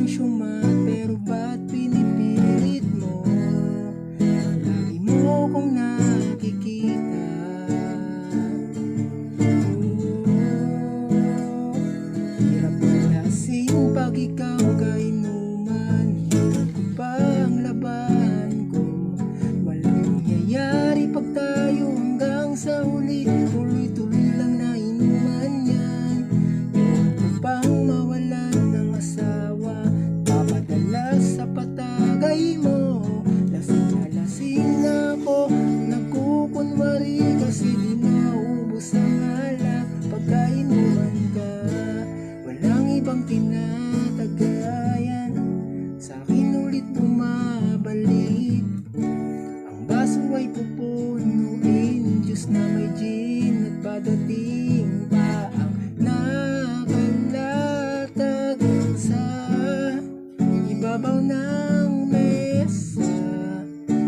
nang syumat, pero ba't pinipilit mo? Lagi mo kong nakikita. Hirap palasin pag ikaw kainuman. Hirap ko pang laban ko. Walang nangyayari pag tayo hanggang sa huli. Tuloy-tuloy lang na inuman yan. Hirap ko pang mawalan ng asawa. Papadala sa patagay mo. Lasing na lasing na ako. Nagkukunwari kasi di naubos ang alak. Pagkainuman ka, walang ibang tinatagayan. Sa'kin ulit bumabalik. Ang baso ay pupunuin. Diyos na may gin at padating pa ang nakalatag sa ibabaw ng mesa.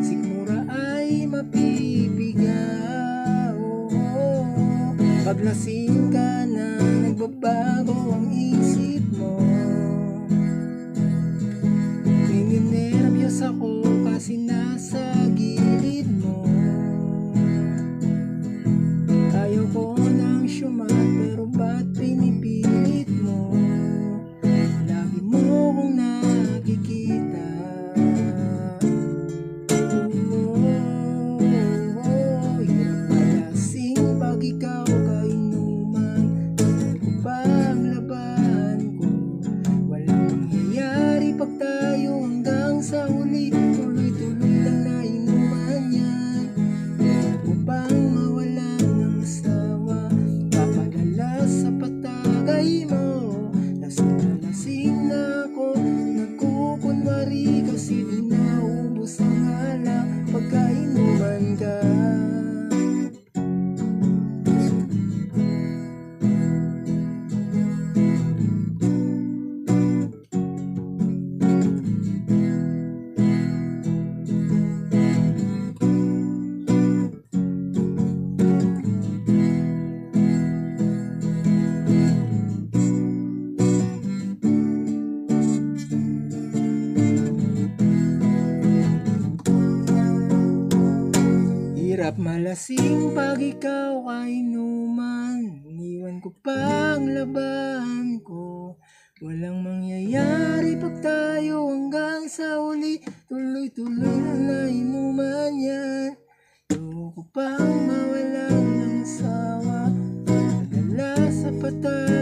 Sikmura ay mapipigaw. Pag lasing ka na, nagbabago ang isip mo. Ninenervyos ako kasi nasa gilid mo. Ayaw ko nang syumat, pero ba't pinipilit mo? Lagi mo kong nakikita. Hirap palasing pag ikaw kainuman. Hirap ko pang laban ko. Walang nangyayari pag tayo hanggang sa huli. Tuloy-tuloy lang na inuman yan. Hirap ko pang mawalan ng asawa. Papadala sa patagay mo. Lasing na lasing na ako. Nagkukunwari kasi di naubos ang alak. Pagkainuman ka. Hirap malasing pag ikaw kainuman. Iniwan ko pang laban ko. Walang mangyayari pag tayo hanggang sa huli. Tuloy-tuloy na inuman yan. Ayoko pang mawalan ng asawa. Padala sa patay.